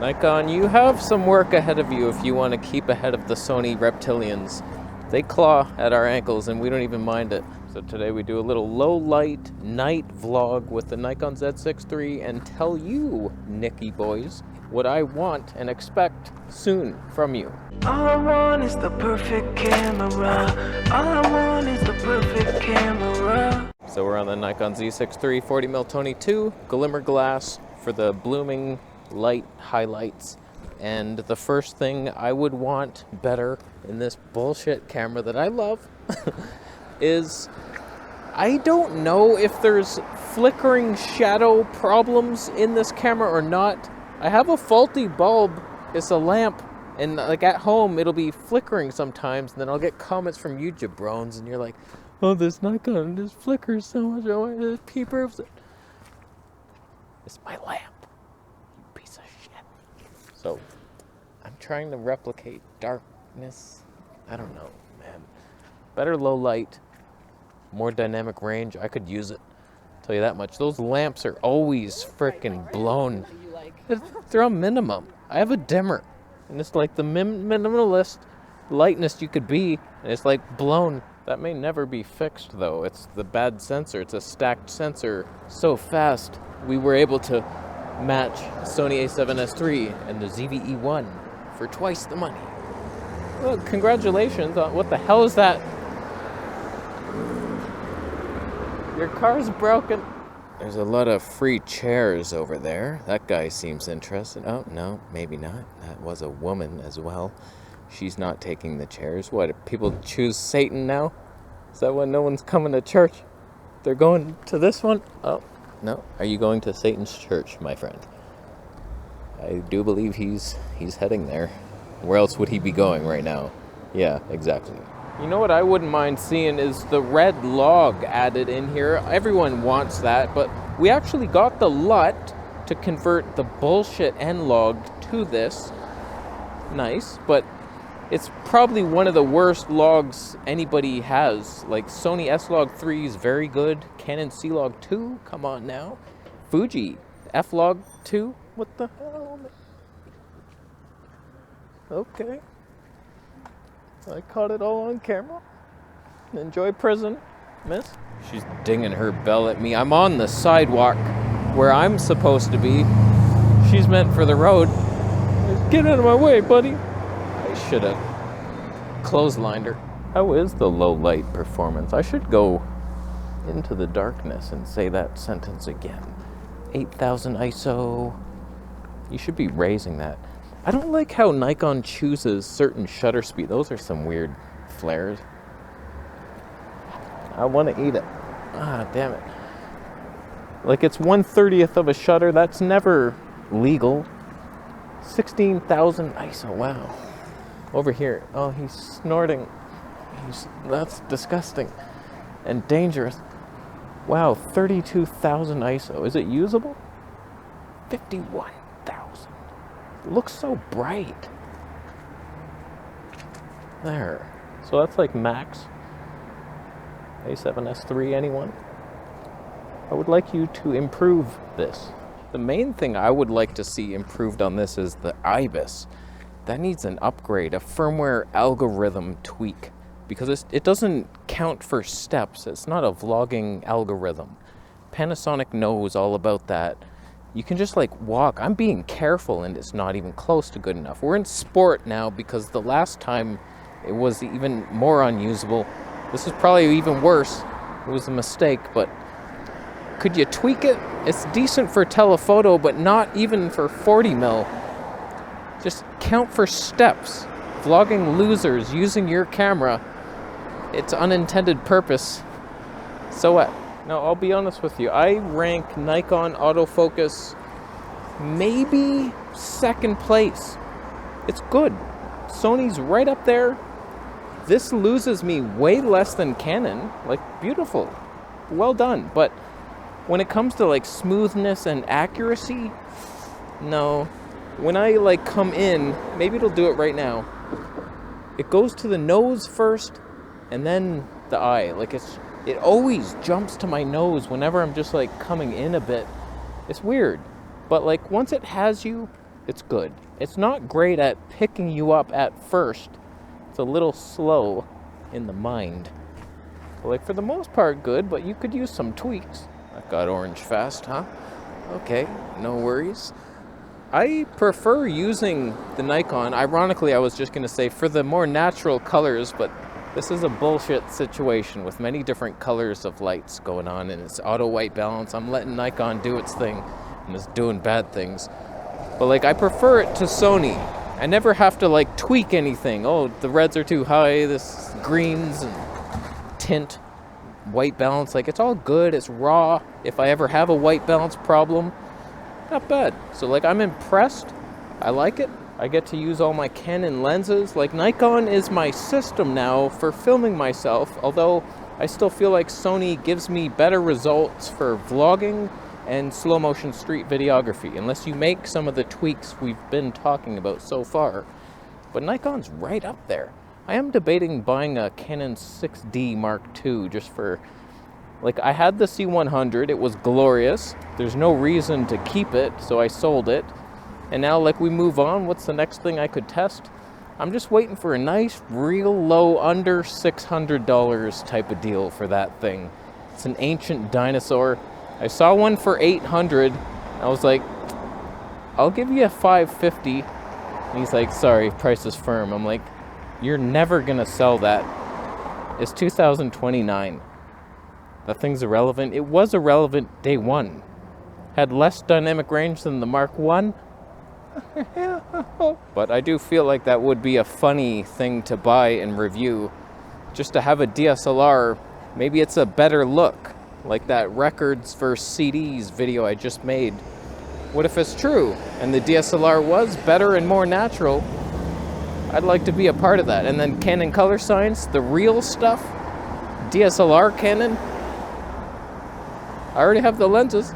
Nikon, you have some work ahead of you if you want to keep ahead of the Sony reptilians. They claw at our ankles and we don't even mind it. So today we do a little low light night vlog with the Nikon Z6 III and tell you, Nicky boys, what I want and expect soon from you. All I want is the perfect camera. All I want is the perfect camera. So we're on the Nikon Z6 III 40mm Tony 2 glimmer glass for the blooming light highlights. And the first thing I would want better in this bullshit camera that I love is, I don't know if there's flickering shadow problems in this camera or not. I have a faulty bulb. It's a lamp, and like at home it'll be flickering sometimes, and then I'll get comments from you jabrones and you're like, oh, this Nikon just flickers so much. Oh, it peepers. It's my lamp. Piece of shit. So I'm trying to replicate darkness. I don't know, man. Better low light, more dynamic range. I could use it. Tell you that much. Those lamps are always freaking blown. They're on minimum. I have a dimmer, and it's like the minimalist lightness you could be, and it's like blown. That may never be fixed though. It's the bad sensor. It's a stacked sensor so fast. We were able to match Sony A7S III and the ZVE1 for twice the money. Well, congratulations. What the hell is that? Your car's broken. There's a lot of free chairs over there. That guy seems interested. Oh, no, maybe not. That was a woman as well. She's not taking the chairs. What, people choose Satan now? Is that why no one's coming to church? They're going to this one? Oh, no. Are you going to Satan's church, my friend? I do believe he's heading there. Where else would he be going right now? Yeah, exactly. You know what I wouldn't mind seeing is the red log added in here. Everyone wants that, but we actually got the LUT to convert the bullshit N-Log to this. Nice, but it's probably one of the worst logs anybody has. Like Sony S-Log 3 is very good. Canon C-Log 2, come on now. Fuji F-Log 2, what the hell? Okay. I caught it all on camera. Enjoy prison, miss. She's dinging her bell at me. I'm on the sidewalk where I'm supposed to be. She's meant for the road. Get out of my way, buddy. I should have clotheslined her. How is the low light performance? I should go into the darkness and say that sentence again. 8,000 ISO. You should be raising that. I don't like how Nikon chooses certain shutter speed. Those are some weird flares. I want to eat it. Ah, damn it. Like it's 1/30th of a shutter. That's never legal. 16,000 ISO. Wow. Over here. Oh, he's snorting. That's disgusting and dangerous. Wow, 32,000 ISO. Is it usable? 51,000. It looks so bright. There. So that's like max. A7S III, anyone? I would like you to improve this. The main thing I would like to see improved on this is the IBIS. That needs an upgrade, a firmware algorithm tweak, because it doesn't count for steps. It's not a vlogging algorithm. Panasonic knows all about that. You can just like walk. I'm being careful and it's not even close to good enough. We're in sport now because the last time it was even more unusable. This is probably even worse. It was a mistake, but could you tweak it? It's decent for telephoto, but not even for 40mm. Just count for steps. Vlogging losers using your camera. It's unintended purpose. So what? No, I'll be honest with you. I rank Nikon autofocus maybe second place. It's good. Sony's right up there. This loses me way less than Canon. Like, beautiful. Well done. But when it comes to like smoothness and accuracy, no. When I like come in, maybe it'll do it right now. It goes to the nose first and then the eye. Like it always jumps to my nose whenever I'm just like coming in a bit. It's weird. But like once it has you, It's good. It's not great at picking you up at first. It's a little slow in the mind. But like for the most part, good, but you could use some tweaks. That got orange fast, huh? Okay, no worries. I prefer using the Nikon. Ironically, I was just going to say for the more natural colors, but this is a bullshit situation with many different colors of lights going on, and it's auto white balance. I'm letting Nikon do its thing, and it's doing bad things. But like, I prefer it to Sony. I never have to like tweak anything. Oh, the reds are too high, this greens and tint, white balance. Like, it's all good. It's raw. If I ever have a white balance problem, not bad. So like, I'm impressed. I like it. I get to use all my Canon lenses. Like, Nikon is my system now for filming myself, although I still feel like Sony gives me better results for vlogging and slow motion street videography, unless you make some of the tweaks we've been talking about so far. But Nikon's right up there. I am debating buying a Canon 6D Mark II just for, like, I had the C100, it was glorious. There's no reason to keep it, so I sold it. And now, like, we move on, what's the next thing I could test? I'm just waiting for a nice, real low, under $600 type of deal for that thing. It's an ancient dinosaur. I saw one for $800. I was like, I'll give you a $550. And he's like, sorry, price is firm. I'm like, you're never gonna sell that. It's 2029. That thing's irrelevant. It was irrelevant day one. Had less dynamic range than the Mark I. But I do feel like that would be a funny thing to buy and review. Just to have a DSLR, maybe it's a better look. Like that records versus CDs video I just made. What if it's true and the DSLR was better and more natural? I'd like to be a part of that. And then Canon color science, the real stuff, DSLR Canon. I already have the lenses.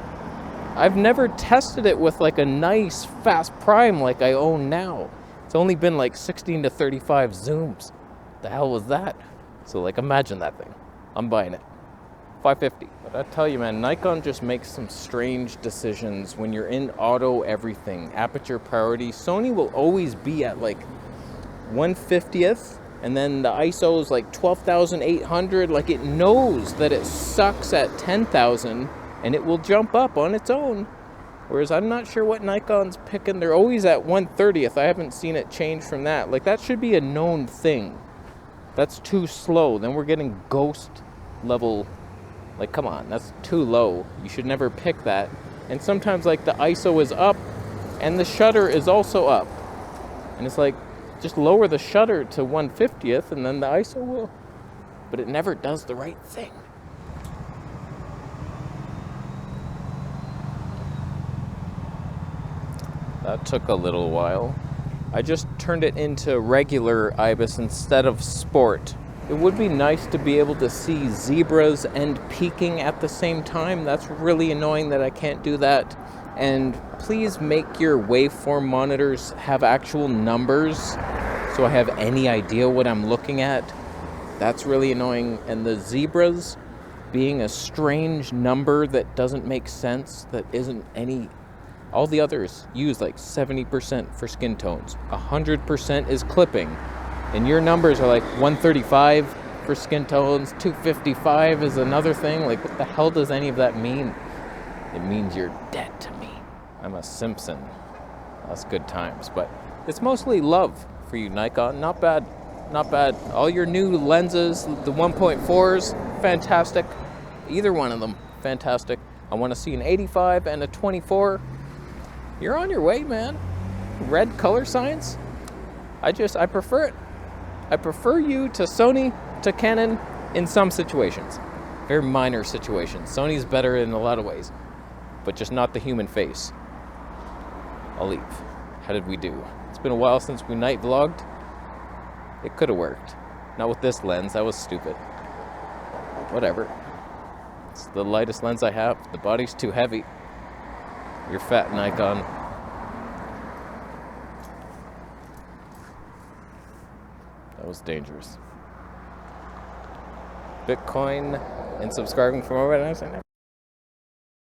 I've never tested it with like a nice fast prime like I own now. It's only been like 16 to 35 zooms. The hell was that? So like, imagine that thing. I'm buying it. $550. But I tell you, man, Nikon just makes some strange decisions when you're in auto everything. Aperture priority. Sony will always be at like 1/50th, and then the ISO is like 12,800. Like, it knows that it sucks at 10,000, and it will jump up on its own. Whereas I'm not sure what Nikon's picking. They're always at 1/30th. I haven't seen it change from that. Like, that should be a known thing. That's too slow. Then we're getting ghost level. Like, come on, that's too low. You should never pick that. And sometimes, like, the ISO is up and the shutter is also up. And it's like, just lower the shutter to 1/50th and then the ISO will. But it never does the right thing. That took a little while. I just turned it into regular IBIS instead of sport. It would be nice to be able to see zebras and peaking at the same time. That's really annoying that I can't do that. And please make your waveform monitors have actual numbers so I have any idea what I'm looking at. That's really annoying. And the zebras being a strange number that doesn't make sense, that isn't any... All the others use like 70% for skin tones. 100% is clipping. And your numbers are like 135 for skin tones, 255 is another thing. Like, what the hell does any of that mean? It means you're dead to me. I'm a Simpson. That's good times. But it's mostly love for you, Nikon. Not bad. Not bad. All your new lenses, the 1.4s, fantastic. Either one of them, fantastic. I want to see an 85 and a 24. You're on your way, man. Red color science. I prefer it. I prefer you to Sony, to Canon in some situations. Very minor situations. Sony's better in a lot of ways, but just not the human face. I'll leave. How did we do? It's been a while since we night vlogged. It could have worked. Not with this lens, that was stupid. Whatever. It's the lightest lens I have. The body's too heavy. You're fat, Nikon. That was dangerous. Bitcoin and subscribing for more.